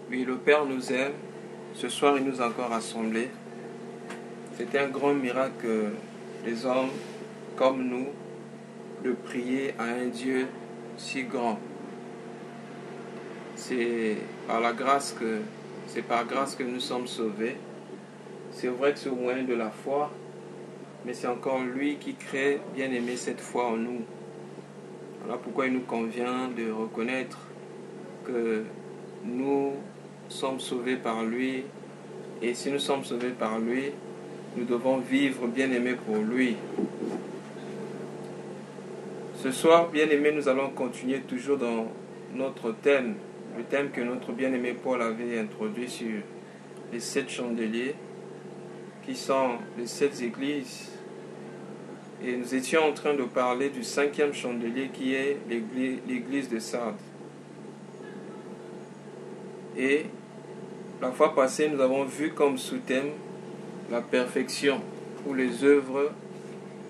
Oui, le Père nous aime. Ce soir, il nous a encore rassemblés. C'était un grand miracle que les hommes comme nous de prier à un Dieu si grand. C'est par grâce que nous sommes sauvés. C'est vrai que c'est au moyen de la foi, mais c'est encore lui qui crée, bien aimé, cette foi en nous. Voilà pourquoi il nous convient de reconnaître que nous sommes sauvés par lui, et si nous sommes sauvés par lui, nous devons vivre, bien aimé, pour lui. Ce soir, bien aimé, nous allons continuer toujours dans notre thème, le thème que notre bien-aimé Paul avait introduit sur les 7 chandeliers, qui sont les 7 églises. Et nous étions en train de parler du 5e chandelier qui est l'église de Sardes. Et la fois passée, nous avons vu comme sous-thème la perfection ou les œuvres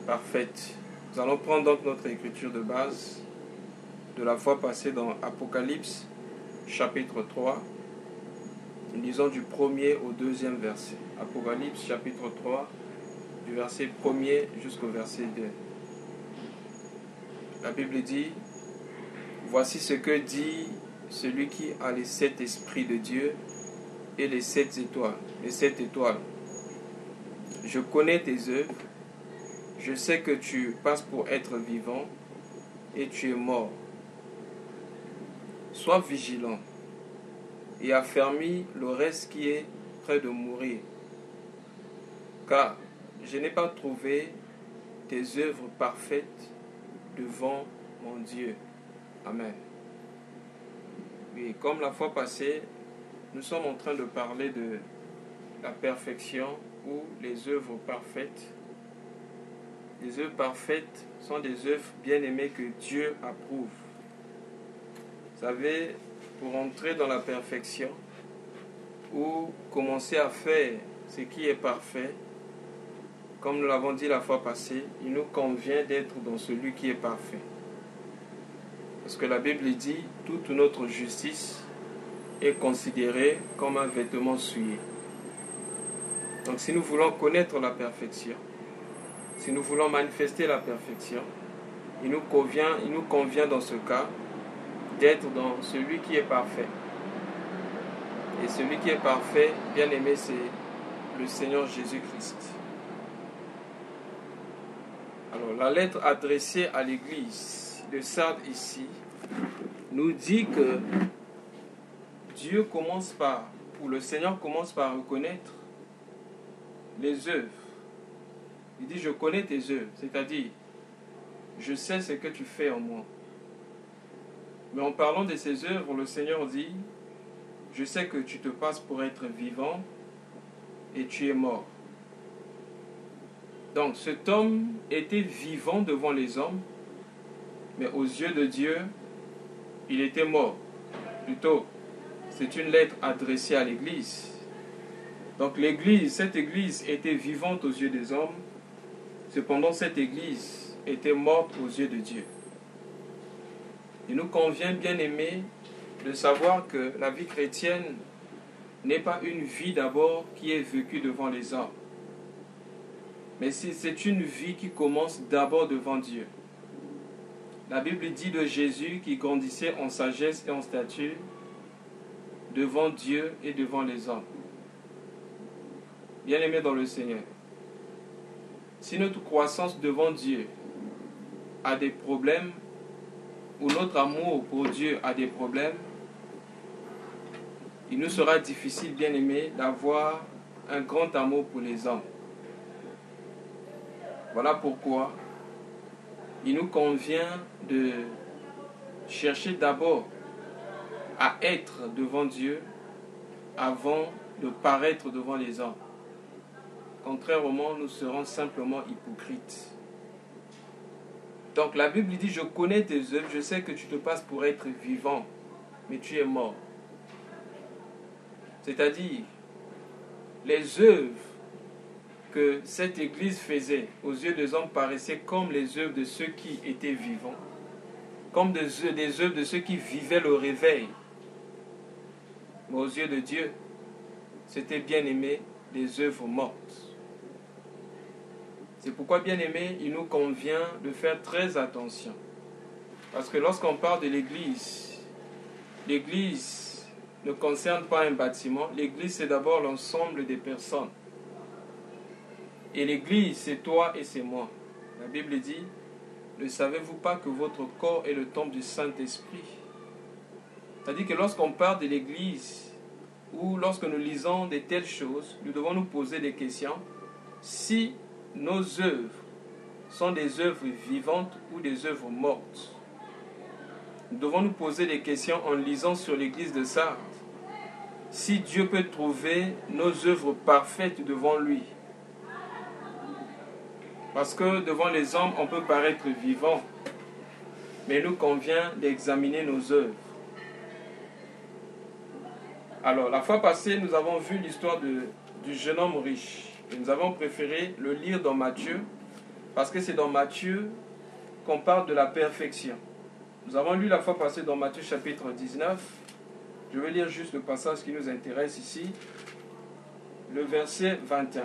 parfaites. Nous allons prendre donc notre écriture de base de la fois passée dans Apocalypse chapitre 3. Nous lisons du 1er au 2e verset. Apocalypse chapitre 3, du verset 1er jusqu'au verset 2. La Bible dit: voici ce que dit celui qui a les 7 esprits de Dieu et les 7 étoiles. Les 7 étoiles. Je connais tes œuvres, je sais que tu passes pour être vivant et tu es mort. Sois vigilant et affermis le reste qui est près de mourir, car je n'ai pas trouvé tes œuvres parfaites devant mon Dieu. Amen. Et comme la fois passée, nous sommes en train de parler de la perfection ou les œuvres parfaites. Les œuvres parfaites sont des œuvres bien aimées que Dieu approuve. Vous savez, pour entrer dans la perfection ou commencer à faire ce qui est parfait, comme nous l'avons dit la fois passée, il nous convient d'être dans celui qui est parfait. Parce que la Bible dit, toute notre justice est considérée comme un vêtement souillé. Donc si nous voulons connaître la perfection, si nous voulons manifester la perfection, il nous convient dans ce cas d'être dans celui qui est parfait. Et celui qui est parfait, bien aimé, c'est le Seigneur Jésus-Christ. Alors, la lettre adressée à l'église de Sardes ici nous dit que Dieu commence par, ou le Seigneur commence par reconnaître les œuvres. Il dit: je connais tes œuvres, c'est-à-dire je sais ce que tu fais en moi. Mais en parlant de ces œuvres, le Seigneur dit: je sais que tu te passes pour être vivant et tu es mort. Donc cet homme était vivant devant les hommes, mais aux yeux de Dieu, il était mort. Plutôt, c'est une lettre adressée à l'église. Donc cette église était vivante aux yeux des hommes, cependant cette église était morte aux yeux de Dieu. Il nous convient, bien aimés, de savoir que la vie chrétienne n'est pas une vie d'abord qui est vécue devant les hommes, mais c'est une vie qui commence d'abord devant Dieu. La Bible dit de Jésus qui grandissait en sagesse et en stature devant Dieu et devant les hommes. Bien-aimés dans le Seigneur, si notre croissance devant Dieu a des problèmes, ou notre amour pour Dieu a des problèmes, il nous sera difficile, bien-aimés, d'avoir un grand amour pour les hommes. Voilà pourquoi il nous convient de chercher d'abord à être devant Dieu avant de paraître devant les hommes. Contrairement, nous serons simplement hypocrites. Donc la Bible dit: je connais tes œuvres, je sais que tu te passes pour être vivant, mais tu es mort. C'est-à-dire, les œuvres que cette église faisait aux yeux des hommes paraissaient comme les œuvres de ceux qui étaient vivants, comme des œuvres de ceux qui vivaient le réveil. Mais aux yeux de Dieu, c'était bien aimé des œuvres mortes. C'est pourquoi, bien aimé, il nous convient de faire très attention. Parce que lorsqu'on parle de l'Église, l'Église ne concerne pas un bâtiment. L'Église, c'est d'abord l'ensemble des personnes. Et l'Église, c'est toi et c'est moi. La Bible dit, ne savez-vous pas que votre corps est le temple du Saint-Esprit? C'est-à-dire que lorsqu'on parle de l'Église, ou lorsque nous lisons de telles choses, nous devons nous poser des questions. Si nos œuvres sont des œuvres vivantes ou des œuvres mortes, nous devons nous poser des questions en lisant sur l'Église de Sardes. Si Dieu peut trouver nos œuvres parfaites devant lui. Parce que devant les hommes, on peut paraître vivant, mais il nous convient d'examiner nos œuvres. Alors, la fois passée, nous avons vu l'histoire du jeune homme riche. Et nous avons préféré le lire dans Matthieu, parce que c'est dans Matthieu qu'on parle de la perfection. Nous avons lu la fois passée dans Matthieu chapitre 19. Je vais lire juste le passage qui nous intéresse ici, le verset 21.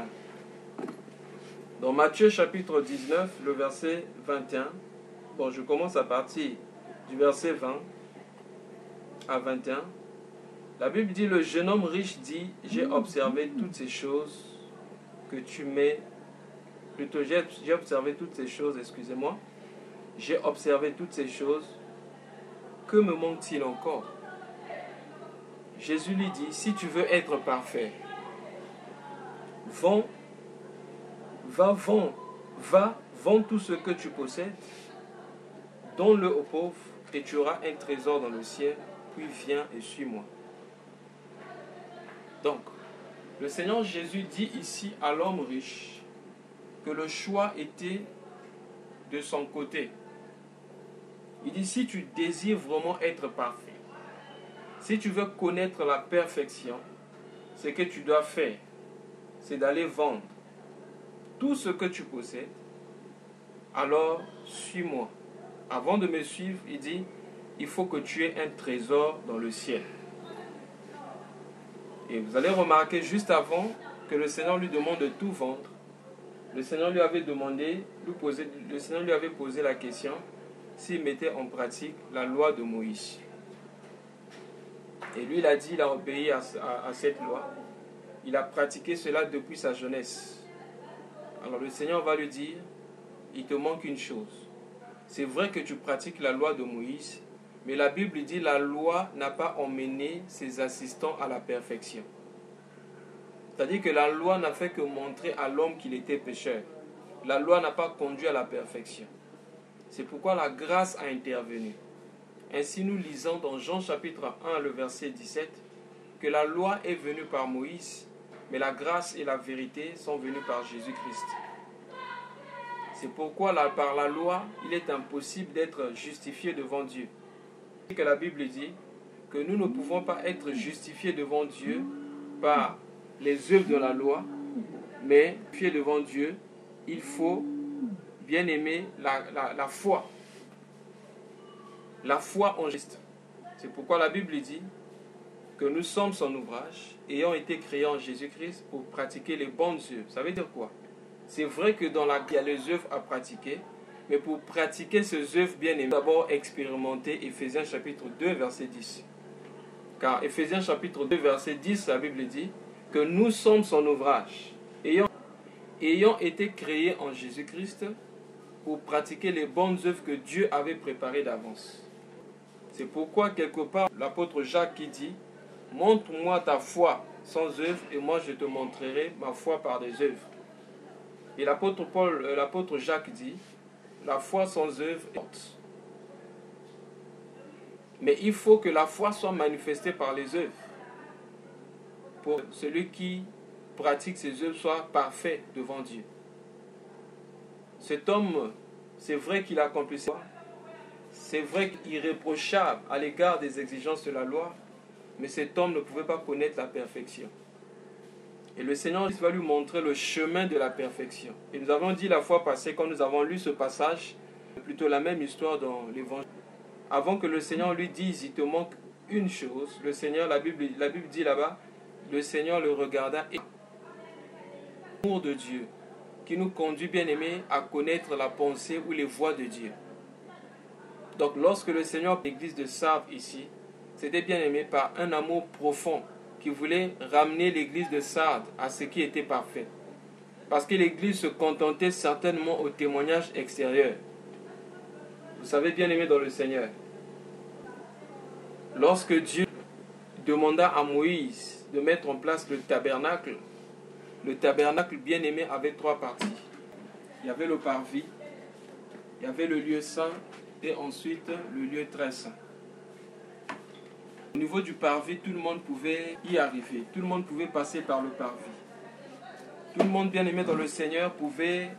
Dans Matthieu chapitre 19, le verset 21, bon, je commence à partir du verset 20 à 21. La Bible dit, le jeune homme riche dit, j'ai observé toutes ces choses que tu mets, plutôt j'ai observé toutes ces choses, excusez-moi, j'ai observé toutes ces choses, que me manque-t-il encore? Jésus lui dit, si tu veux être parfait, vends tout ce que tu possèdes, donne-le aux pauvres, et tu auras un trésor dans le ciel, puis viens et suis-moi. Donc, le Seigneur Jésus dit ici à l'homme riche que le choix était de son côté. Il dit, si tu désires vraiment être parfait, si tu veux connaître la perfection, ce que tu dois faire, c'est d'aller vendre tout ce que tu possèdes, alors suis-moi. Avant de me suivre, il dit, il faut que tu aies un trésor dans le ciel. Et vous allez remarquer juste avant que le Seigneur lui demande de tout vendre, le Seigneur lui avait posé la question s'il mettait en pratique la loi de Moïse. Et lui, il a dit, il a obéi à cette loi. Il a pratiqué cela depuis sa jeunesse. Alors le Seigneur va lui dire, il te manque une chose. C'est vrai que tu pratiques la loi de Moïse, mais la Bible dit, la loi n'a pas emmené ses assistants à la perfection. C'est-à-dire que la loi n'a fait que montrer à l'homme qu'il était pécheur. La loi n'a pas conduit à la perfection. C'est pourquoi la grâce a intervenu. Ainsi nous lisons dans Jean chapitre 1, le verset 17, que la loi est venue par Moïse, mais la grâce et la vérité sont venues par Jésus-Christ. C'est pourquoi par la loi, il est impossible d'être justifié devant Dieu. Et que la Bible dit que nous ne pouvons pas être justifiés devant Dieu par les œuvres de la loi, mais justifiés devant Dieu, il faut bien aimer la foi. La foi en Christ. C'est pourquoi la Bible dit que nous sommes son ouvrage, ayant été créés en Jésus-Christ pour pratiquer les bonnes œuvres. Ça veut dire quoi? C'est vrai que dans la vie, il y a les œuvres à pratiquer, mais pour pratiquer ces œuvres bien aimées, d'abord expérimenter Éphésiens chapitre 2, verset 10. Car Éphésiens chapitre 2, verset 10, la Bible dit que nous sommes son ouvrage, ayant été créés en Jésus-Christ pour pratiquer les bonnes œuvres que Dieu avait préparées d'avance. C'est pourquoi, quelque part, l'apôtre Jacques qui dit « Montre-moi ta foi sans œuvre, et moi je te montrerai ma foi par des œuvres. » Et l'apôtre Jacques dit « La foi sans œuvre est morte. » Mais il faut que la foi soit manifestée par les œuvres. Pour que celui qui pratique ces œuvres soit parfait devant Dieu. Cet homme, c'est vrai qu'il a accompli ça. C'est vrai qu'il est irréprochable à l'égard des exigences de la loi, mais cet homme ne pouvait pas connaître la perfection. Et le Seigneur va lui montrer le chemin de la perfection. Et nous avons dit la fois passée, quand nous avons lu ce passage, plutôt la même histoire dans l'Évangile. Avant que le Seigneur lui dise, il te manque une chose, le Seigneur, la Bible dit là-bas, le Seigneur le regarda et l'amour de Dieu qui nous conduit, bien-aimés, à connaître la pensée ou les voies de Dieu. Donc lorsque le Seigneur, l'église de Sardes ici, c'était bien-aimé par un amour profond qui voulait ramener l'église de Sardes à ce qui était parfait. Parce que l'église se contentait certainement au témoignage extérieur. Vous savez, bien-aimé dans le Seigneur, lorsque Dieu demanda à Moïse de mettre en place le tabernacle bien-aimé avait 3 parties. Il y avait le parvis, il y avait le lieu saint et ensuite le lieu très saint. Au niveau du parvis, tout le monde pouvait y arriver. Tout le monde pouvait passer par le parvis. Tout le monde bien-aimé dans le Seigneur pouvait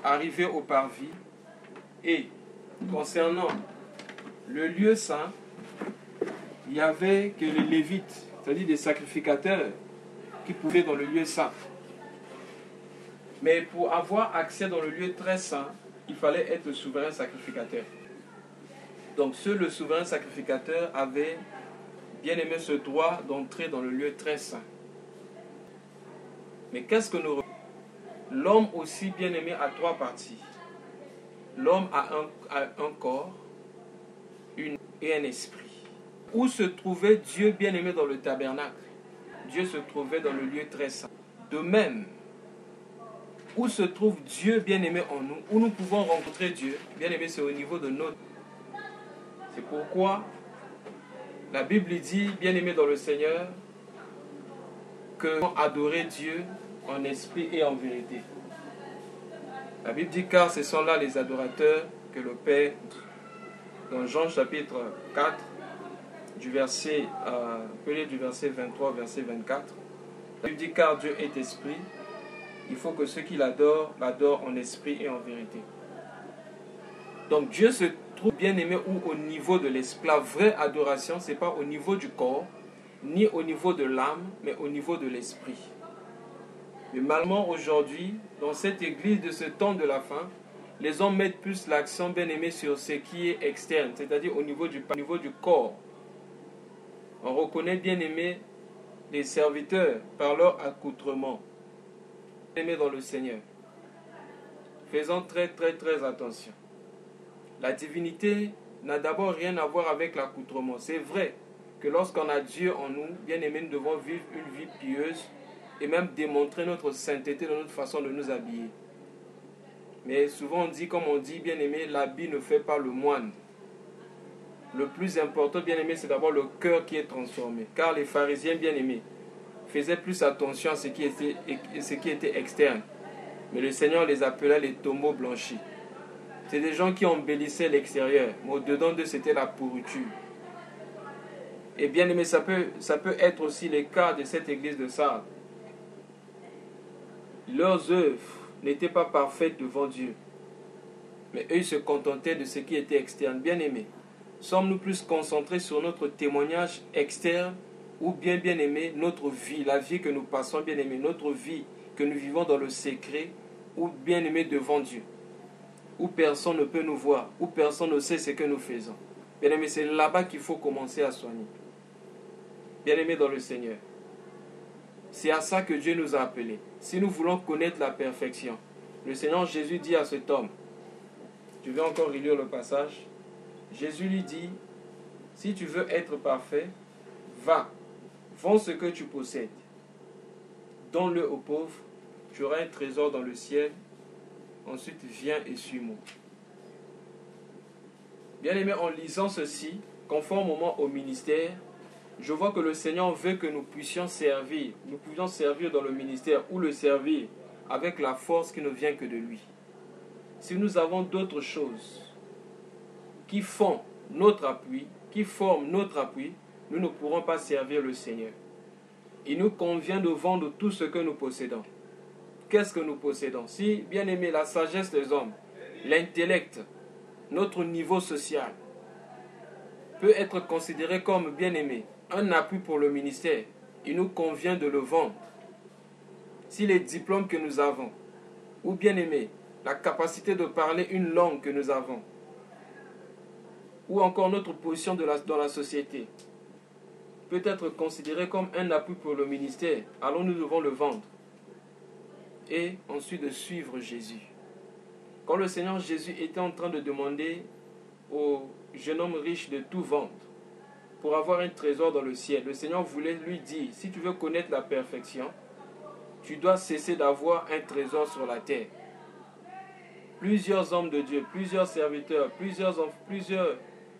arriver au parvis. Et concernant le lieu saint, il n'y avait que les Lévites, c'est-à-dire des sacrificateurs, qui pouvaient dans le lieu saint. Mais pour avoir accès dans le lieu très saint, il fallait être le souverain sacrificateur. Donc seul le souverain sacrificateur avait bien aimé ce droit d'entrer dans le lieu très saint. Mais qu'est-ce que nous... L'homme aussi bien aimé a 3 parties. L'homme a un corps, et un esprit. Où se trouvait Dieu bien aimé dans le tabernacle? Dieu se trouvait dans le lieu très saint. De même, où se trouve Dieu bien-aimé en nous, où nous pouvons rencontrer Dieu, bien-aimé, c'est au niveau de notre... C'est pourquoi la Bible dit, bien-aimé dans le Seigneur, que nous adorer Dieu en esprit et en vérité. La Bible dit, car ce sont là les adorateurs que le Père, dans Jean chapitre 4, du verset 23 au verset 24, la Bible dit, car Dieu est esprit, il faut que ceux qui l'adorent, l'adorent en esprit et en vérité. Donc Dieu se trouve bien-aimé ou au niveau de l'esprit. La vraie adoration, ce n'est pas au niveau du corps, ni au niveau de l'âme, mais au niveau de l'esprit. Mais malheureusement aujourd'hui, dans cette église de ce temps de la fin, les hommes mettent plus l'accent bien-aimé sur ce qui est externe, c'est-à-dire au niveau du corps. On reconnaît bien-aimé les serviteurs par leur accoutrement. Aimé dans le Seigneur. Faisons très attention. La divinité n'a d'abord rien à voir avec l'accoutrement. C'est vrai que lorsqu'on a Dieu en nous, bien aimé, nous devons vivre une vie pieuse et même démontrer notre sainteté dans notre façon de nous habiller. Mais souvent on dit, comme on dit, bien aimé, l'habit ne fait pas le moine. Le plus important, bien aimé, c'est d'abord le cœur qui est transformé. Car les pharisiens, bien aimés, faisaient plus attention à ce qui était externe. Mais le Seigneur les appelait les tombeaux blanchis. C'est des gens qui embellissaient l'extérieur, mais au-dedans d'eux, c'était la pourriture. Et bien aimé, ça peut être aussi le cas de cette église de Sardes. Leurs œuvres n'étaient pas parfaites devant Dieu. Mais eux, ils se contentaient de ce qui était externe. Bien aimé, sommes-nous plus concentrés sur notre témoignage externe ou bien aimé, notre vie, la vie que nous passons, bien aimé, notre vie que nous vivons dans le secret, ou bien aimé devant Dieu, où personne ne peut nous voir, où personne ne sait ce que nous faisons. Bien aimé, c'est là-bas qu'il faut commencer à soigner. Bien aimé dans le Seigneur, c'est à ça que Dieu nous a appelés. Si nous voulons connaître la perfection, le Seigneur Jésus dit à cet homme, je vais encore relire le passage, Jésus lui dit, si tu veux être parfait, va, vends ce que tu possèdes, donne-le aux pauvres, tu auras un trésor dans le ciel, ensuite viens et suis-moi. Bien aimé, en lisant ceci, conformément au ministère, je vois que le Seigneur veut que nous puissions servir dans le ministère ou le servir avec la force qui ne vient que de lui. Si nous avons d'autres choses qui font notre appui, qui forment notre appui, nous ne pourrons pas servir le Seigneur. Il nous convient de vendre tout ce que nous possédons. Qu'est-ce que nous possédons? Si, bien aimé, la sagesse des hommes, l'intellect, notre niveau social peut être considéré comme, bien aimé, un appui pour le ministère, il nous convient de le vendre. Si les diplômes que nous avons, ou bien aimé, la capacité de parler une langue que nous avons, ou encore notre position dans la société, peut être considéré comme un appui pour le ministère, alors nous devons le vendre. Et ensuite de suivre Jésus. Quand le Seigneur Jésus était en train de demander au jeune homme riche de tout vendre pour avoir un trésor dans le ciel, le Seigneur voulait lui dire, si tu veux connaître la perfection, tu dois cesser d'avoir un trésor sur la terre. Plusieurs hommes de Dieu, plusieurs serviteurs, plusieurs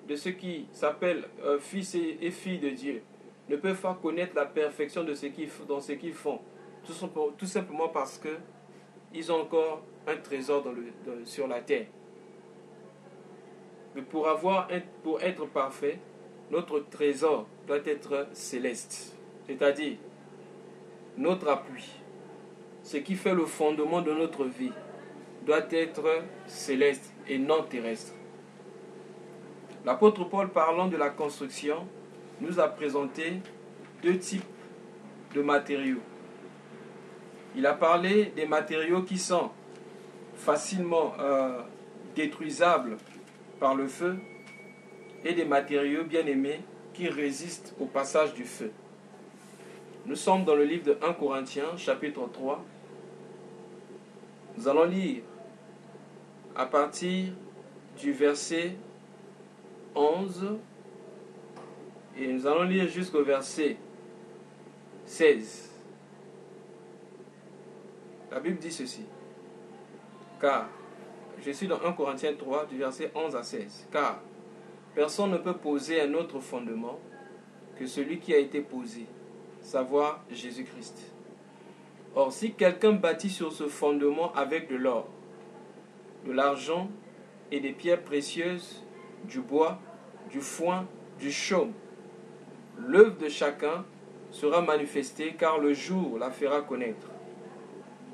de ceux qui s'appellent fils et filles de Dieu ne peuvent pas connaître la perfection de dans ce qu'ils font. Tout simplement parce qu'ils ont encore un trésor sur la terre. Mais pour être parfait, notre trésor doit être céleste. C'est-à-dire, notre appui, ce qui fait le fondement de notre vie, doit être céleste et non terrestre. L'apôtre Paul, parlant de la construction, nous a présenté 2 types de matériaux. Il a parlé des matériaux qui sont facilement détruisables par le feu et des matériaux bien-aimés qui résistent au passage du feu. Nous sommes dans le livre de 1 Corinthiens, chapitre 3. Nous allons lire à partir du verset 11 et nous allons lire jusqu'au verset 16. La Bible dit ceci. Car, je suis dans 1 Corinthiens 3, du verset 11 à 16. Car, personne ne peut poser un autre fondement que celui qui a été posé, savoir Jésus-Christ. Or, si quelqu'un bâtit sur ce fondement avec de l'or, de l'argent et des pierres précieuses, du bois, du foin, du chaume, l'œuvre de chacun sera manifestée, car le jour la fera connaître,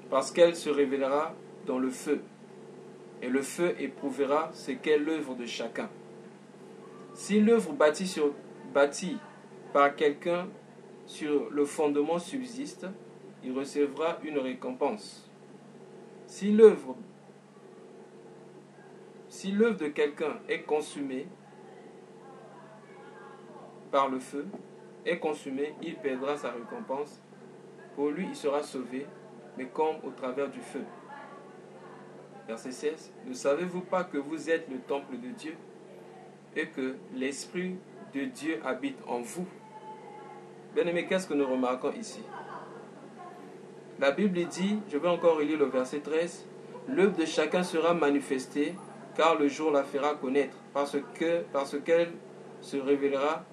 parce qu'elle se révélera dans le feu, et le feu éprouvera ce qu'est l'œuvre de chacun. Si l'œuvre bâtie par quelqu'un sur le fondement subsiste, il recevra une récompense. Si l'œuvre de quelqu'un est consumée par le feu, il perdra sa récompense. Pour lui, il sera sauvé, mais comme au travers du feu. Verset 16. Ne savez-vous pas que vous êtes le temple de Dieu et que l'Esprit de Dieu habite en vous? Bien-aimés, qu'est-ce que nous remarquons ici? La Bible dit, je vais encore relire le verset 13, l'œuvre de chacun sera manifestée, car le jour la fera connaître, parce qu'elle se révélera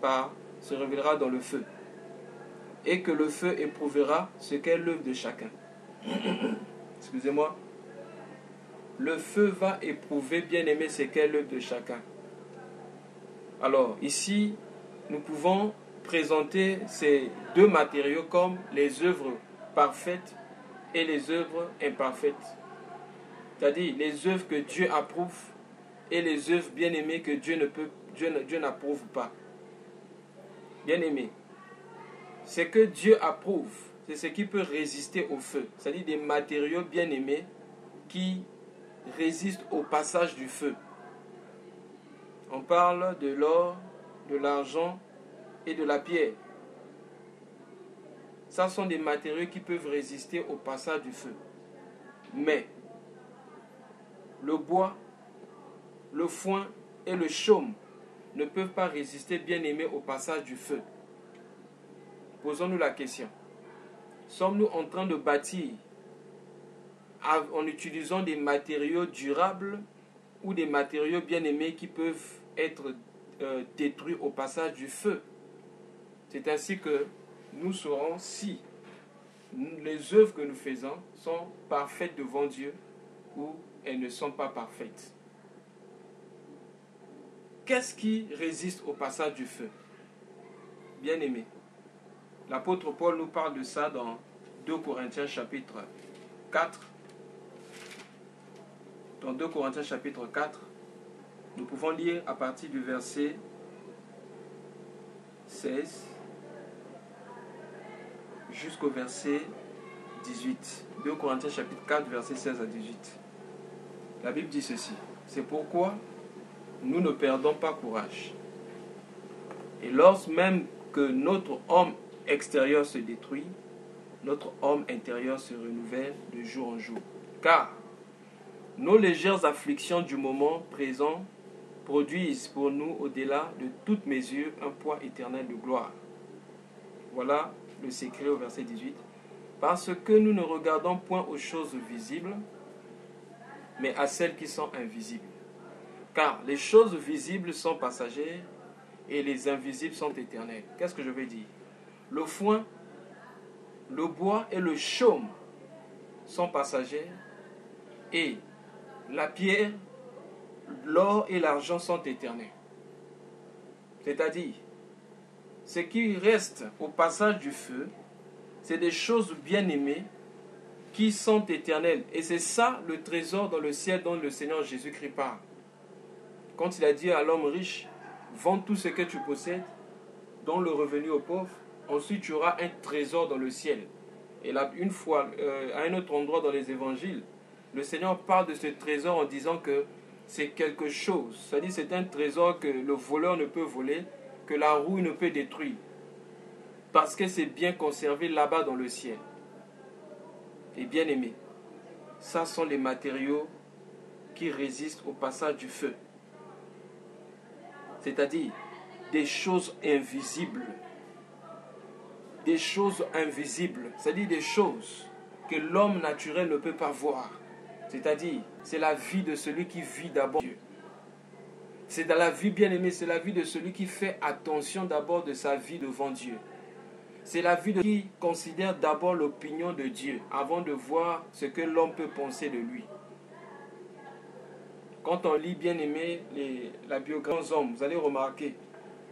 dans le feu, et que le feu éprouvera ce qu'est l'œuvre de chacun. Excusez-moi. Le feu va éprouver, bien aimé, ce qu'est l'œuvre de chacun. Alors, ici, nous pouvons présenter ces 2 matériaux comme les œuvres parfaites et les œuvres imparfaites. C'est-à-dire les œuvres que Dieu approuve et les œuvres bien-aimées que Dieu n'approuve pas. Bien-aimés, ce que Dieu approuve, c'est ce qui peut résister au feu. C'est-à-dire des matériaux bien-aimés qui résistent au passage du feu. On parle de l'or, de l'argent et de la pierre. Ça sont des matériaux qui peuvent résister au passage du feu. Mais le bois, le foin et le chaume ne peuvent pas résister, bien aimés, au passage du feu. Posons-nous la question. Sommes-nous en train de bâtir en utilisant des matériaux durables ou des matériaux bien aimés qui peuvent être détruits au passage du feu? C'est ainsi que nous saurons si les œuvres que nous faisons sont parfaites devant Dieu ou elles ne sont pas parfaites. Qu'est-ce qui résiste au passage du feu? Bien-aimés, l'apôtre Paul nous parle de ça dans 2 Corinthiens chapitre 4. Dans 2 Corinthiens chapitre 4, nous pouvons lire à partir du verset 16 jusqu'au verset 18. 2 Corinthiens chapitre 4, verset 16 à 18. La Bible dit ceci. C'est pourquoi nous ne perdons pas courage. Et lorsque même que notre homme extérieur se détruit, notre homme intérieur se renouvelle de jour en jour. Car nos légères afflictions du moment présent produisent pour nous, au-delà de toute mesure, un poids éternel de gloire. Voilà le secret au verset 18. Parce que nous ne regardons point aux choses visibles, mais à celles qui sont invisibles. Car les choses visibles sont passagères et les invisibles sont éternelles. Qu'est-ce que je veux dire? Le foin, le bois et le chaume sont passagers et la pierre, l'or et l'argent sont éternels. C'est-à-dire, ce qui reste au passage du feu, c'est des choses bien-aimées qui sont éternelles. Et c'est ça le trésor dans le ciel dont le Seigneur Jésus-Christ parle. Quand il a dit à l'homme riche, vends tout ce que tu possèdes, donne le revenu aux pauvres, ensuite tu auras un trésor dans le ciel. Et là, une fois, à un autre endroit dans les évangiles, le Seigneur parle de ce trésor en disant que c'est quelque chose. C'est-à-dire c'est un trésor que le voleur ne peut voler, que la rouille ne peut détruire. Parce que c'est bien conservé là-bas dans le ciel. Et bien aimé, ça sont les matériaux qui résistent au passage du feu. C'est-à-dire des choses invisibles. Des choses invisibles, c'est-à-dire des choses que l'homme naturel ne peut pas voir. C'est-à-dire, c'est la vie de celui qui vit d'abord Dieu. C'est dans la vie bien-aimée, c'est la vie de celui qui fait attention d'abord de sa vie devant Dieu. C'est la vie de celui qui considère d'abord l'opinion de Dieu avant de voir ce que l'homme peut penser de lui. Quand on lit bien-aimé la biographie des hommes, vous allez remarquer,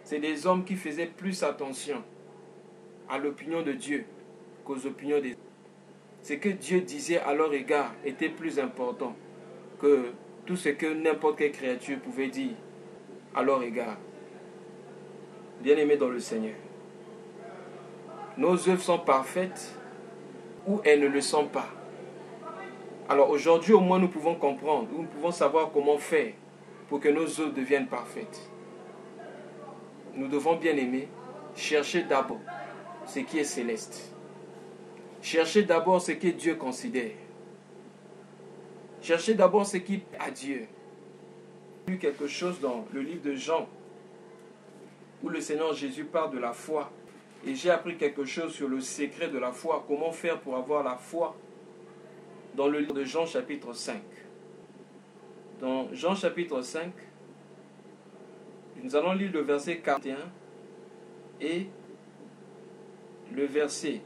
c'est des hommes qui faisaient plus attention à l'opinion de Dieu qu'aux opinions des hommes. Ce que Dieu disait à leur égard était plus important que tout ce que n'importe quelle créature pouvait dire à leur égard. Bien-aimés dans le Seigneur, nos œuvres sont parfaites ou elles ne le sont pas. Alors aujourd'hui au moins nous pouvons comprendre, nous pouvons savoir comment faire pour que nos œuvres deviennent parfaites. Nous devons, bien-aimés, chercher d'abord ce qui est céleste. Cherchez d'abord ce que Dieu considère. Cherchez d'abord ce qui plaît à Dieu. J'ai lu quelque chose dans le livre de Jean, où le Seigneur Jésus parle de la foi. Et j'ai appris quelque chose sur le secret de la foi. Comment faire pour avoir la foi. Dans le livre de Jean chapitre 5. Dans Jean chapitre 5, nous allons lire le verset 41 et le verset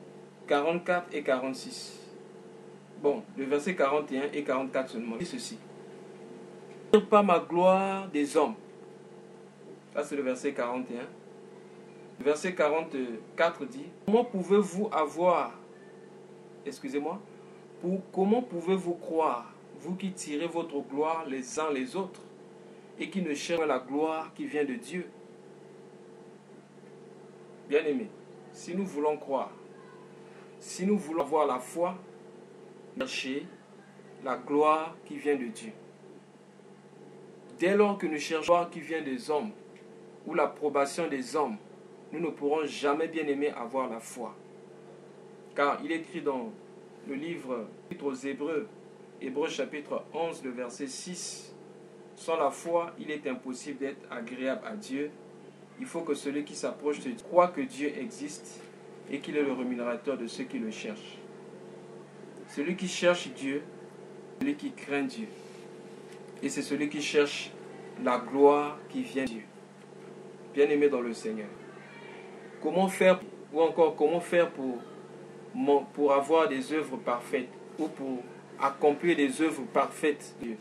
44 et 46. Bon, le verset 41 et 44 seulement. Dit ceci. Pas ma gloire des hommes. Ça c'est le verset 41. Le verset 44 dit, comment pouvez-vous avoir, comment pouvez-vous croire, vous qui tirez votre gloire les uns les autres, et qui ne cherchez la gloire qui vient de Dieu? Bien-aimés, si nous voulons croire, si nous voulons avoir la foi, chercher la gloire qui vient de Dieu. Dès lors que nous cherchons la gloire qui vient des hommes, ou l'approbation des hommes, nous ne pourrons jamais, bien aimé, avoir la foi. Car il est écrit dans le livre aux Hébreux, Hébreux chapitre 11, le verset 6, sans la foi, il est impossible d'être agréable à Dieu. Il faut que celui qui s'approche de Dieu croit que Dieu existe et qu'il est le rémunérateur de ceux qui le cherchent. Celui qui cherche Dieu, celui qui craint Dieu. Et c'est celui qui cherche la gloire qui vient de Dieu. Bien-aimé dans le Seigneur. Comment faire, ou encore comment faire pour avoir des œuvres parfaites, ou pour accomplir des œuvres parfaites de Dieu?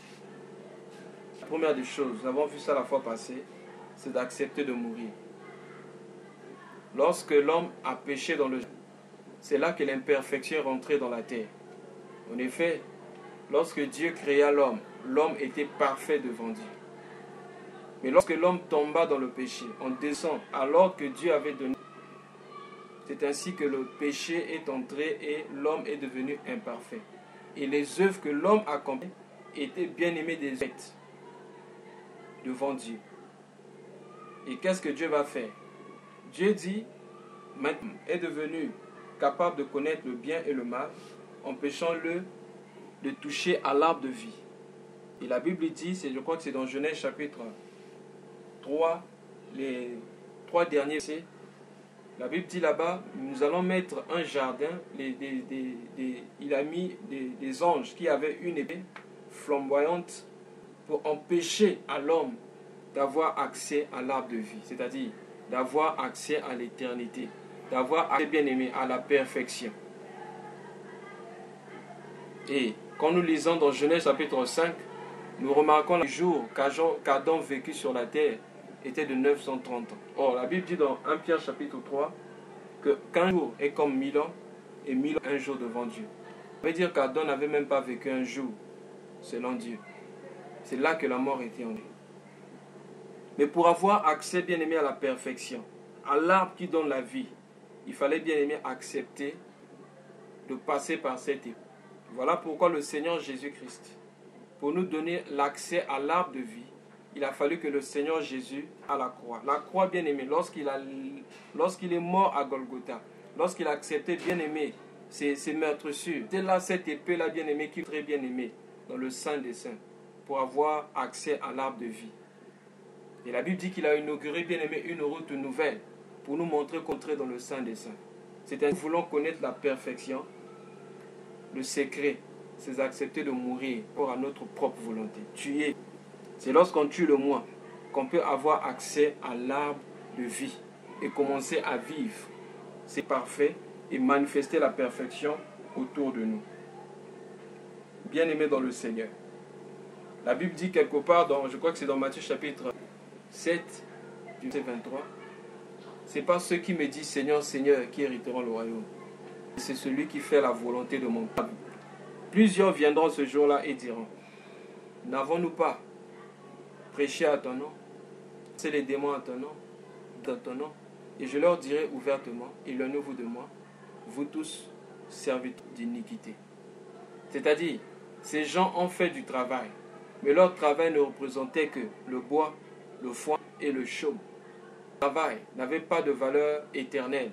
La première des choses, nous avons vu ça la fois passée, c'est d'accepter de mourir. Lorsque l'homme a péché dans le jardin, c'est là que l'imperfection est rentrée dans la terre. En effet, lorsque Dieu créa l'homme, l'homme était parfait devant Dieu. Mais lorsque l'homme tomba dans le péché, on descend alors que Dieu avait donné. C'est ainsi que le péché est entré et l'homme est devenu imparfait. Et les œuvres que l'homme accomplit étaient bien aimées des êtres devant Dieu. Et qu'est-ce que Dieu va faire? Dieu dit, maintenant est devenu capable de connaître le bien et le mal, empêchant-le de toucher à l'arbre de vie. Et la Bible dit, je crois que c'est dans Genèse chapitre 3, les 3 derniers versets, la Bible dit là-bas, nous allons mettre un jardin, il a mis des anges qui avaient une épée flamboyante pour empêcher à l'homme d'avoir accès à l'arbre de vie, c'est-à-dire d'avoir accès à l'éternité, d'avoir accès, bien aimé, à la perfection. Et quand nous lisons dans Genèse chapitre 5, nous remarquons le jour qu'Adam vécut sur la terre était de 930 ans. Or, la Bible dit dans 1 Pierre chapitre 3 que qu'un jour est comme 1000 ans et 1000 ans un jour devant Dieu. Ça veut dire qu'Adam n'avait même pas vécu un jour selon Dieu. C'est là que la mort était en lui. Mais pour avoir accès, bien aimé, à la perfection, à l'arbre qui donne la vie, il fallait, bien aimé, accepter de passer par cette épreuve. Voilà pourquoi le Seigneur Jésus-Christ, pour nous donner l'accès à l'arbre de vie, il a fallu que le Seigneur Jésus à la croix. La croix, bien aimé, lorsqu'il est mort à Golgotha, lorsqu'il a accepté, bien aimé, ses meurtrissures, c'est là cette épée-là, bien aimé, qui est très bien aimé dans le Saint des Saints, pour avoir accès à l'arbre de vie. Et la Bible dit qu'il a inauguré, bien aimé, une route nouvelle pour nous montrer qu'entrer dans le Saint des Saints. C'est-à-dire que nous voulons connaître la perfection, le secret, c'est d'accepter de mourir pour à notre propre volonté. Tuer. C'est lorsqu'on tue le moi qu'on peut avoir accès à l'arbre de vie et commencer à vivre. C'est parfait et manifester la perfection autour de nous. Bien-aimés dans le Seigneur. La Bible dit quelque part, je crois que c'est dans Matthieu chapitre 7, du verset 23, c'est pas ceux qui me disent Seigneur, Seigneur qui hériteront le royaume. C'est celui qui fait la volonté de mon Père. Plusieurs viendront ce jour-là et diront, n'avons-nous pas prêché à ton nom, c'est les démons à ton nom, dans ton nom, et je leur dirai ouvertement, éloignez-vous de moi, vous tous serviteurs d'iniquité. C'est-à-dire, ces gens ont fait du travail, mais leur travail ne représentait que le bois, le foin et le chaume. Le travail n'avait pas de valeur éternelle,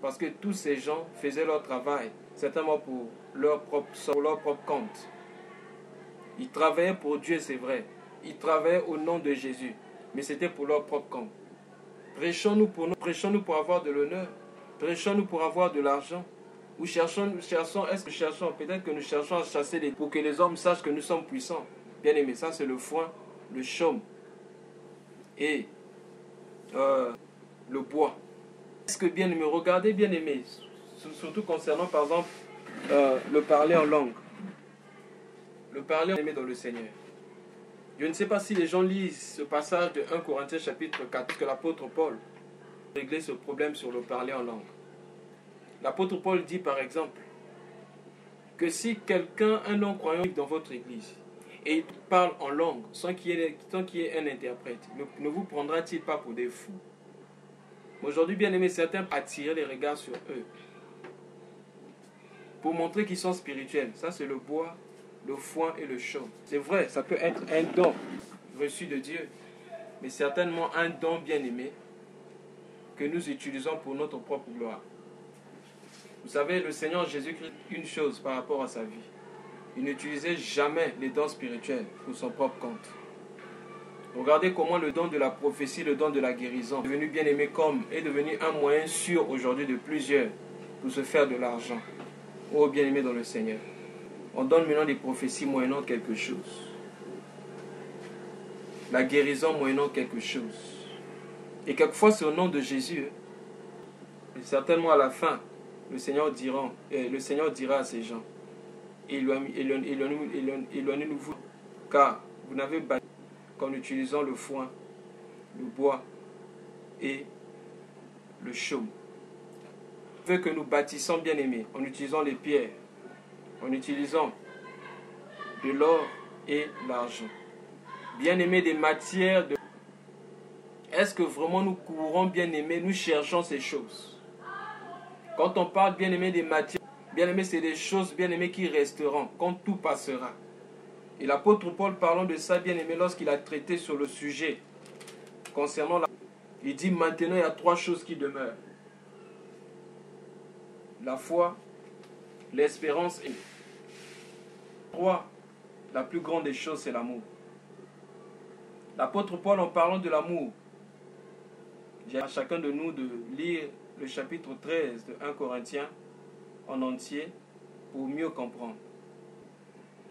parce que tous ces gens faisaient leur travail, certainement pour leur propre compte. Ils travaillaient pour Dieu, c'est vrai. Ils travaillaient au nom de Jésus, mais c'était pour leur propre compte. Prêchons-nous pour avoir de l'honneur, prêchons-nous pour avoir de l'argent, ou peut-être que nous cherchons à chasser pour que les hommes sachent que nous sommes puissants. Bien aimé, ça c'est le foin, le chaume et le bois. Est-ce que bien aimé, regardez bien aimé, surtout concernant par exemple le parler en langue. Le parler en aimé dans le Seigneur. Je ne sais pas si les gens lisent ce passage de 1 Corinthiens chapitre 4 que l'apôtre Paul a réglé ce problème sur le parler en langue. L'apôtre Paul dit par exemple que si quelqu'un, un non-croyant dans votre église et il parle en langue sans qu'il y ait un interprète, ne vous prendra-t-il pas pour des fous? Aujourd'hui, bien aimé, certains attirent les regards sur eux pour montrer qu'ils sont spirituels. Ça, c'est le bois, le foin et le chaume. C'est vrai, ça peut être un don reçu de Dieu, mais certainement un don bien aimé que nous utilisons pour notre propre gloire. Vous savez, le Seigneur Jésus-Christ, une chose par rapport à sa vie, il n'utilisait jamais les dons spirituels pour son propre compte. Regardez comment le don de la prophétie, le don de la guérison, est devenu bien aimé est devenu un moyen sûr aujourd'hui de plusieurs pour se faire de l'argent. Oh bien aimé dans le Seigneur, on donne maintenant des prophéties moyennant quelque chose. La guérison moyennant quelque chose. Et quelquefois c'est au nom de Jésus. Et certainement à la fin, le Seigneur dira à ces gens, éloignez-nous, car vous n'avez bâti qu'en utilisant le foin, le bois et le chaume. Il veut que nous bâtissons bien aimés en utilisant les pierres, en utilisant de l'or et l'argent. Bien aimés des matières de... Est-ce que vraiment nous courons bien aimés, nous cherchons ces choses? Quand on parle bien aimé des matières, bien aimé c'est des choses bien aimées qui resteront quand tout passera. Et l'apôtre Paul parlant de ça bien aimé lorsqu'il a traité sur le sujet concernant la... Il dit maintenant il y a 3 choses qui demeurent. la foi, l'espérance et... 3. La plus grande des choses, c'est l'amour. L'apôtre Paul, en parlant de l'amour, j'ai à chacun de nous de lire le chapitre 13 de 1 Corinthiens en entier pour mieux comprendre.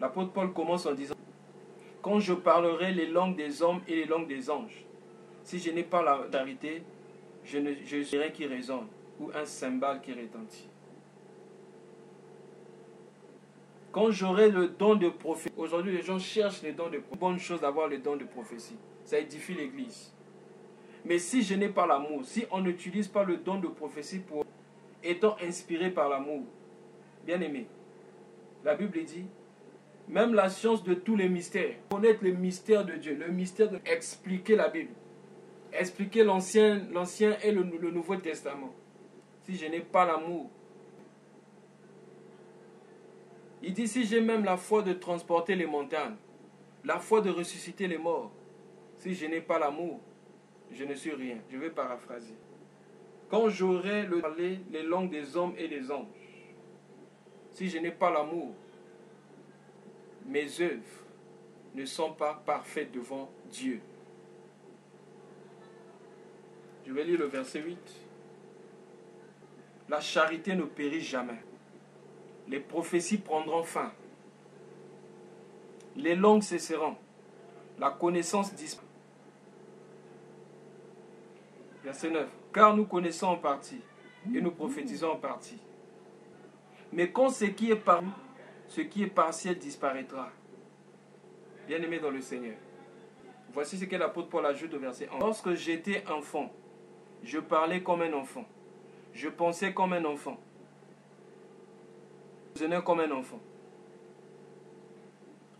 L'apôtre Paul commence en disant: quand je parlerai les langues des hommes et les langues des anges, si je n'ai pas la charité, je serai qui résonne ou un cymbale qui retentit. Quand j'aurai le don de prophétie, aujourd'hui les gens cherchent les dons de prophétie. Bonne chose d'avoir le don de prophétie, ça édifie l'église. Mais si je n'ai pas l'amour, si on n'utilise pas le don de prophétie pour étant inspiré par l'amour, bien aimé, la Bible dit, même la science de tous les mystères, connaître le mystère de Dieu, le mystère de expliquer la Bible, expliquer l'Ancien et le Nouveau Testament. Si je n'ai pas l'amour, il dit, si j'ai même la foi de transporter les montagnes, la foi de ressusciter les morts, si je n'ai pas l'amour, je ne suis rien. Je vais paraphraser. Quand j'aurai parler les langues des hommes et des anges, si je n'ai pas l'amour, mes œuvres ne sont pas parfaites devant Dieu. Je vais lire le verset 8. La charité ne périt jamais. Les prophéties prendront fin. Les langues cesseront. La connaissance disparaîtra. Verset 9. Car nous connaissons en partie et nous prophétisons en partie. Mais quand ce qui est partiel disparaîtra. Bien-aimé dans le Seigneur. Voici ce que l'apôtre Paul ajoute au verset 11. Lorsque j'étais enfant, je parlais comme un enfant. Je pensais comme un enfant. Je raisonnais comme un enfant.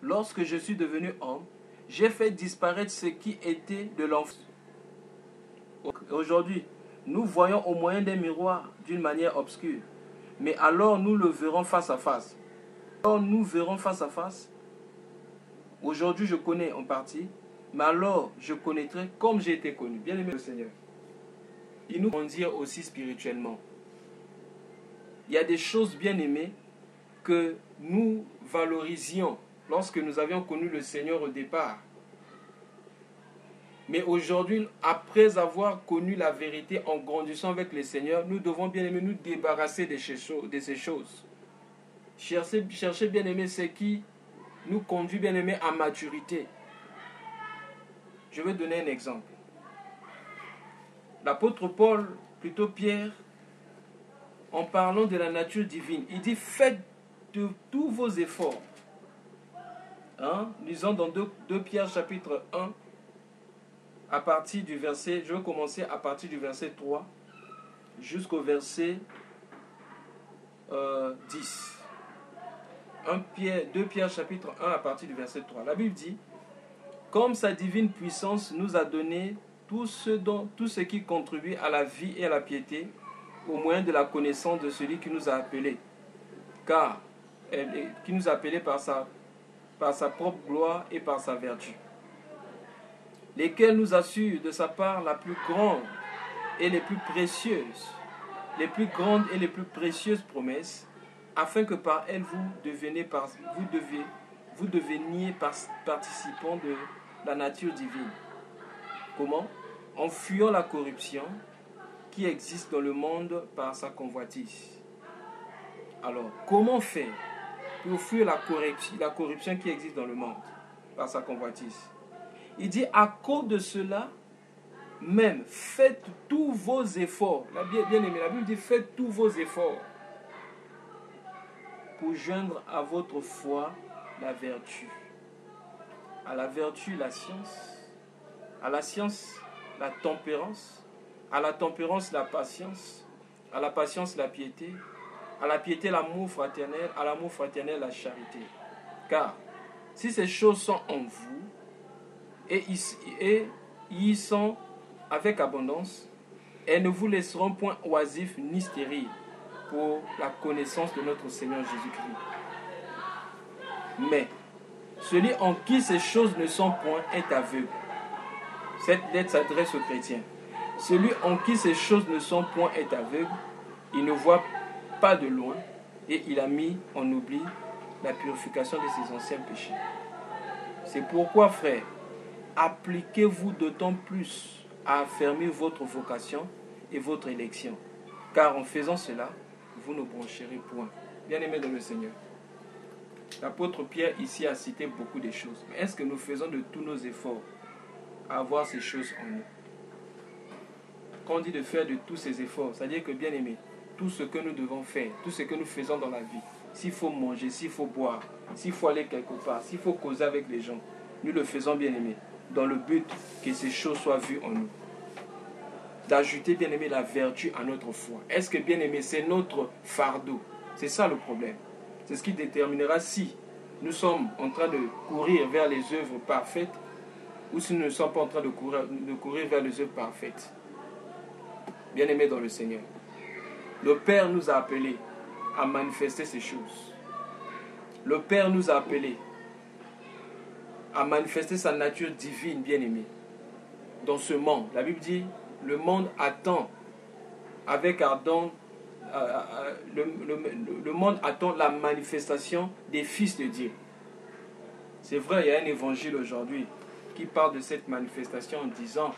Lorsque je suis devenu homme, j'ai fait disparaître ce qui était de l'enfance. Aujourd'hui, nous voyons au moyen des miroirs d'une manière obscure. Mais alors nous le verrons face à face. Alors nous verrons face à face. Aujourd'hui je connais en partie, mais alors je connaîtrai comme j'ai été connu. Bien aimé le Seigneur. Il nous grandir aussi spirituellement. Il y a des choses bien aimées que nous valorisions lorsque nous avions connu le Seigneur au départ. Mais aujourd'hui, après avoir connu la vérité en grandissant avec le Seigneur, nous devons bien aimer nous débarrasser de ces choses. Chercher bien aimer ce qui nous conduit bien aimer à maturité. Je vais donner un exemple. L'apôtre Paul, plutôt Pierre, en parlant de la nature divine, il dit: faites de tous vos efforts. Lisons dans 2 Pierre chapitre 1, à partir du verset, je vais commencer à partir du verset 3 jusqu'au verset 10. 2 Pierre chapitre 1 à partir du verset 3. La Bible dit: comme sa divine puissance nous a donné tout ce qui contribue à la vie et à la piété, au moyen de la connaissance de celui qui nous a appelés, qui nous a appelés par sa propre gloire et par sa vertu, lesquels nous assurent de sa part la plus grande et les plus précieuses, les plus grandes et les plus précieuses promesses, afin que par elles vous deveniez participants de la nature divine. Comment? En fuyant la corruption qui existe dans le monde par sa convoitise. Alors, comment faire pour fuir la corruption qui existe dans le monde par sa convoitise? Il dit: à cause de cela, même faites tous vos efforts. Bien aimé, la Bible dit: faites tous vos efforts pour joindre à votre foi la vertu. À la vertu, la science. À la science, la tempérance. À la tempérance, la patience. À la patience, la piété. À la piété, l'amour fraternel. À l'amour fraternel, la charité. Car si ces choses sont en vous, et y sont avec abondance, elles ne vous laisseront point oisifs ni stériles pour la connaissance de notre Seigneur Jésus-Christ. Mais celui en qui ces choses ne sont point est aveugle. Cette lettre s'adresse aux chrétiens. Celui en qui ces choses ne sont point est aveugle, il ne voit pas de loin et il a mis en oubli la purification de ses anciens péchés. C'est pourquoi, frère, appliquez-vous d'autant plus à affermir votre vocation et votre élection. Car en faisant cela, vous ne broncherez point. Bien-aimés dans le Seigneur, l'apôtre Pierre ici a cité beaucoup de choses. Mais est-ce que nous faisons de tous nos efforts à avoir ces choses en nous? Quand on dit de faire de tous ces efforts, c'est-à-dire que, bien-aimés, tout ce que nous devons faire, tout ce que nous faisons dans la vie, s'il faut manger, s'il faut boire, s'il faut aller quelque part, s'il faut causer avec les gens, nous le faisons, bien-aimés, dans le but que ces choses soient vues en nous. D'ajouter, bien-aimé, la vertu à notre foi. Est-ce que, bien-aimé, c'est notre fardeau? C'est ça le problème. C'est ce qui déterminera si nous sommes en train de courir vers les œuvres parfaites ou si nous ne sommes pas en train de courir vers les œuvres parfaites. Bien-aimé dans le Seigneur, le Père nous a appelés à manifester ces choses. Le Père nous a appelés à manifester sa nature divine, bien-aimé, dans ce monde. La Bible dit, le monde attend avec ardent, le monde attend la manifestation des fils de Dieu. C'est vrai, il y a un évangile aujourd'hui qui parle de cette manifestation en disant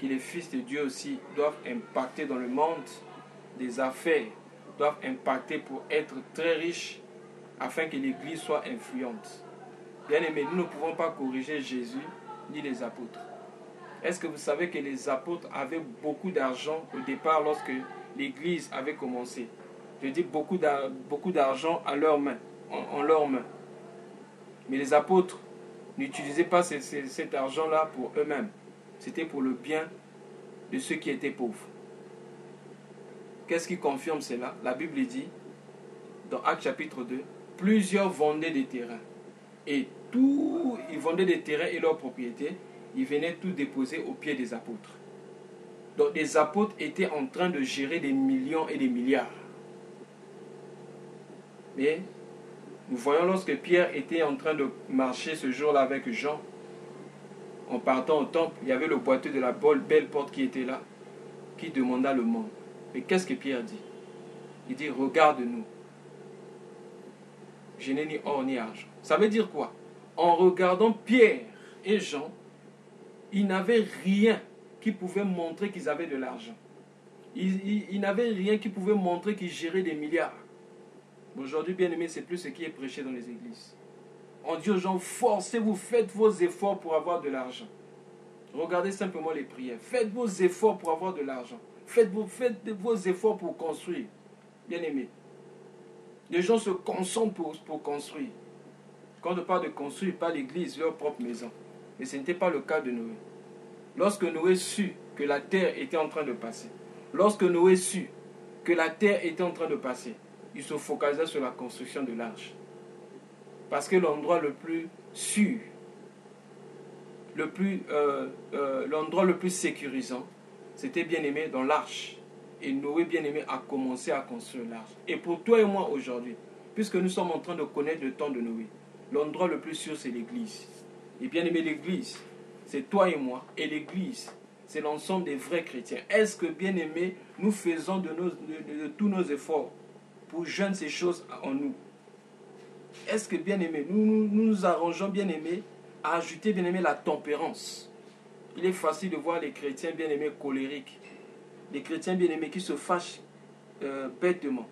que les fils de Dieu aussi doivent impacter dans le monde des affaires, doivent impacter pour être très riches afin que l'Église soit influente. Bien-aimés, nous ne pouvons pas corriger Jésus ni les apôtres. Est-ce que vous savez que les apôtres avaient beaucoup d'argent au départ lorsque l'Église avait commencé? Je dis beaucoup d'argent à leurs mains, en leurs mains. Mais les apôtres n'utilisaient pas cet argent-là pour eux-mêmes. C'était pour le bien de ceux qui étaient pauvres. Qu'est-ce qui confirme cela? La Bible dit, dans Actes chapitre 2, plusieurs vendaient des terrains. Et ils vendaient des terrains et leurs propriétés, ils venaient tout déposer aux pieds des apôtres. Donc les apôtres étaient en train de gérer des millions et des milliards. Mais nous voyons lorsque Pierre était en train de marcher ce jour-là avec Jean, en partant au temple, il y avait le boiteux de la belle porte qui était là, qui demanda le monde. Mais qu'est-ce que Pierre dit? Il dit, regarde-nous. Je n'ai ni or ni argent. Ça veut dire quoi? En regardant Pierre et Jean, ils n'avaient rien qui pouvait montrer qu'ils avaient de l'argent. Ils n'avaient rien qui pouvait montrer qu'ils géraient des milliards. Aujourd'hui, bien aimé, c'est plus ce qui est prêché dans les églises. On dit aux gens, forcez-vous, faites vos efforts pour avoir de l'argent. Regardez simplement les prières. Faites vos efforts pour avoir de l'argent. Faites vos efforts pour construire. Bien aimé. Les gens se concentrent pour construire. Quand on parle de construire, pas l'église, leur propre maison. Mais ce n'était pas le cas de Noé. Lorsque Noé sut que la terre était en train de passer, lorsque Noé sut que la terre était en train de passer, il se focalisa sur la construction de l'arche. Parce que l'endroit le plus sûr, l'endroit le plus sécurisant, c'était bien aimé dans l'arche. Et Noé, bien aimé, a commencé à construire l'arche. Et pour toi et moi aujourd'hui, puisque nous sommes en train de connaître le temps de Noé, l'endroit le plus sûr, c'est l'église. Et bien aimé, l'église, c'est toi et moi. Et l'église, c'est l'ensemble des vrais chrétiens. Est-ce que, bien aimé, nous faisons de tous nos efforts pour joindre ces choses en nous? Est-ce que, bien aimé, nous arrangeons, bien aimé, à ajouter, bien aimé, la tempérance? Il est facile de voir les chrétiens, bien aimés, colériques. Les chrétiens, bien aimés, qui se fâchent bêtement.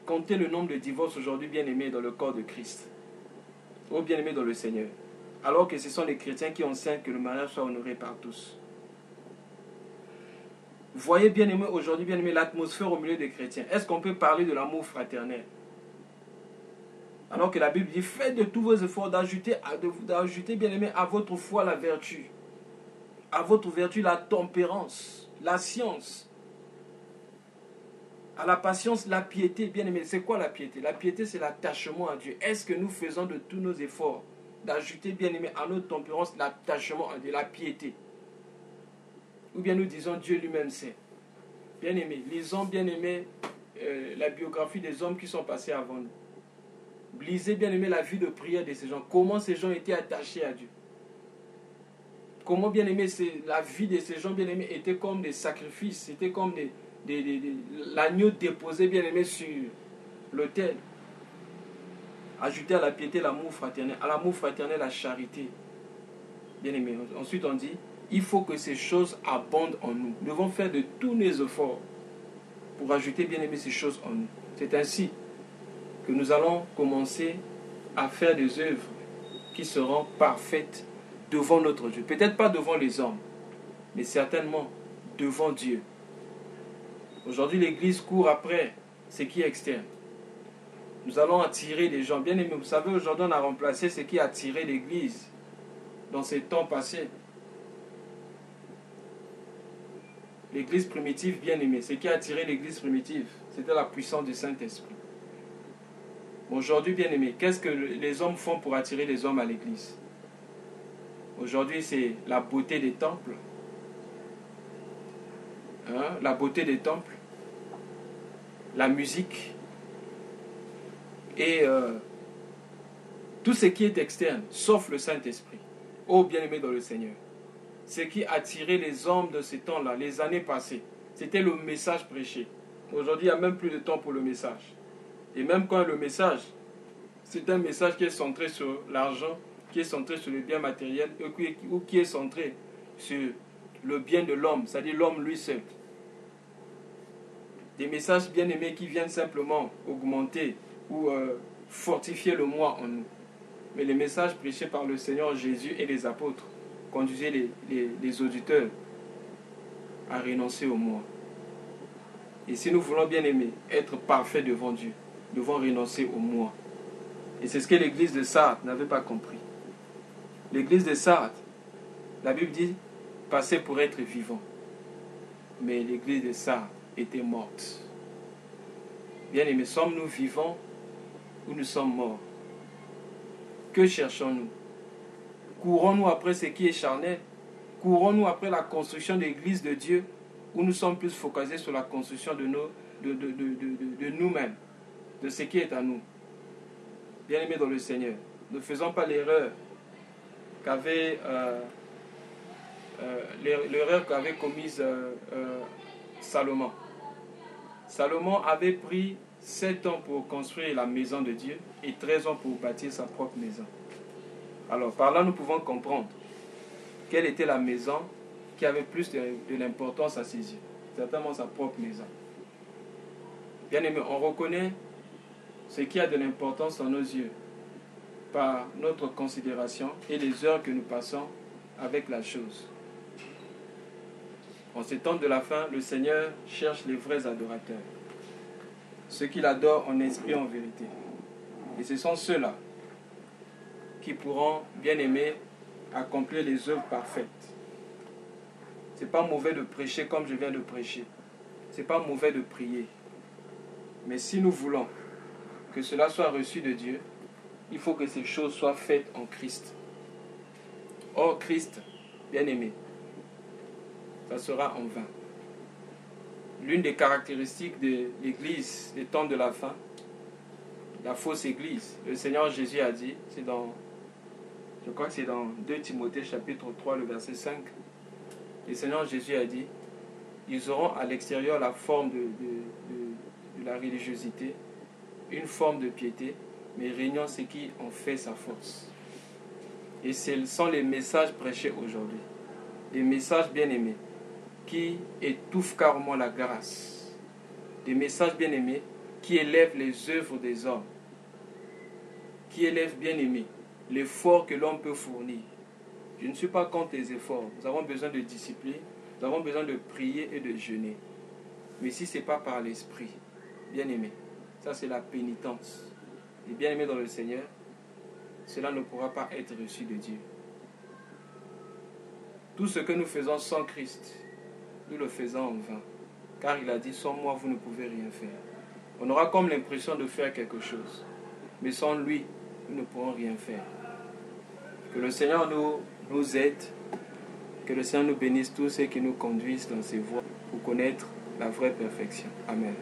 Comptez le nombre de divorces aujourd'hui, bien aimés, dans le corps de Christ. Ou bien aimés dans le Seigneur. Alors que ce sont les chrétiens qui enseignent que le mariage soit honoré par tous. Voyez, bien aimés, aujourd'hui, bien aimés, l'atmosphère au milieu des chrétiens. Est-ce qu'on peut parler de l'amour fraternel? Alors que la Bible dit, faites de tous vos efforts d'ajouter, bien aimé, à votre foi la vertu. À votre vertu la tempérance, la science. À la patience, la piété, bien aimé. C'est quoi la piété? La piété, c'est l'attachement à Dieu. Est-ce que nous faisons de tous nos efforts d'ajouter, bien aimé, à notre tempérance l'attachement à Dieu, la piété? Ou bien nous disons Dieu lui-même sait. Bien aimé, lisons, bien aimé, la biographie des hommes qui sont passés avant nous. Lisez, bien aimé, la vie de prière de ces gens. Comment ces gens étaient attachés à Dieu. Comment, bien aimé, la vie de ces gens, bien aimés, était comme des sacrifices, c'était comme l'agneau déposé, bien aimé, sur l'autel. Ajouter à la piété l'amour fraternel, à l'amour fraternel la charité. Bien aimé. Ensuite on dit, il faut que ces choses abondent en nous. Nous devons faire de tous nos efforts pour ajouter, bien aimé, ces choses en nous. C'est ainsi que nous allons commencer à faire des œuvres qui seront parfaites devant notre Dieu. Peut-être pas devant les hommes, mais certainement devant Dieu. Aujourd'hui, l'Église court après ce qui est externe. Nous allons attirer les gens. Bien aimés, vous savez, aujourd'hui, on a remplacé ce qui a attiré l'Église dans ces temps passés. L'Église primitive, bien aimée, ce qui a attiré l'Église primitive, c'était la puissance du Saint-Esprit. Aujourd'hui, bien aimé, qu'est-ce que les hommes font pour attirer les hommes à l'Église? Aujourd'hui, c'est la beauté des temples. La beauté des temples, la musique et tout ce qui est externe, sauf le Saint-Esprit. Ô bien-aimé dans le Seigneur, ce qui attirait les hommes de ces temps-là, les années passées, c'était le message prêché. Aujourd'hui, il n'y a même plus de temps pour le message. Et même quand le message, c'est un message qui est centré sur l'argent, qui est centré sur le bien matériel, ou qui est centré sur le bien de l'homme, c'est-à-dire l'homme lui seul. Des messages bien aimés qui viennent simplement augmenter ou fortifier le moi en nous. Mais les messages prêchés par le Seigneur Jésus et les apôtres conduisaient les auditeurs à renoncer au moi. Et si nous voulons bien aimer, être parfaits devant Dieu, nous devons renoncer au moi. Et c'est ce que l'église de Sardes n'avait pas compris. L'église de Sardes, la Bible dit, passait pour être vivant. Mais l'église de Sardes était morte. Bien aimés, sommes-nous vivants ou nous sommes morts? Que cherchons-nous? Courons-nous après ce qui est charnel? Courons-nous après la construction de l'église de Dieu, ou nous sommes plus focalisés sur la construction de nous-mêmes, de ce qui est à nous? Bien aimés dans le Seigneur, ne faisons pas l'erreur qu'avait commise Salomon. Salomon avait pris 7 ans pour construire la maison de Dieu et 13 ans pour bâtir sa propre maison. Alors par là nous pouvons comprendre quelle était la maison qui avait plus de l'importance à ses yeux. Certainement sa propre maison. Bien aimé, on reconnaît ce qui a de l'importance dans nos yeux par notre considération et les heures que nous passons avec la chose. En ces temps de la fin, le Seigneur cherche les vrais adorateurs, ceux qui l'adorent en esprit et en vérité. Et ce sont ceux-là qui pourront, bien aimer, accomplir les œuvres parfaites. Ce n'est pas mauvais de prêcher comme je viens de prêcher. Ce n'est pas mauvais de prier. Mais si nous voulons que cela soit reçu de Dieu, il faut que ces choses soient faites en Christ. Or, Christ, bien aimé, ça sera en vain. L'une des caractéristiques de l'Église des temps de la fin, la fausse Église, le Seigneur Jésus a dit, je crois que c'est dans 2 Timothée chapitre 3, le verset 5, le Seigneur Jésus a dit, ils auront à l'extérieur la forme de la religiosité, une forme de piété, mais régnant ce qui en fait sa force. Et ce sont les messages prêchés aujourd'hui, des messages bien-aimés, qui étouffent carrément la grâce, des messages bien-aimés qui élèvent les œuvres des hommes, qui élèvent bien-aimés l'effort que l'homme peut fournir. Je ne suis pas contre les efforts, nous avons besoin de discipline, nous avons besoin de prier et de jeûner. Mais si ce n'est pas par l'esprit, bien-aimé, ça c'est la pénitence. Et bien-aimé dans le Seigneur, cela ne pourra pas être reçu de Dieu. Tout ce que nous faisons sans Christ, nous le faisons en vain. Car il a dit, sans moi, vous ne pouvez rien faire. On aura comme l'impression de faire quelque chose. Mais sans lui, nous ne pourrons rien faire. Que le Seigneur nous aide. Que le Seigneur nous bénisse tous et qui nous conduisent dans ses voies pour connaître la vraie perfection. Amen.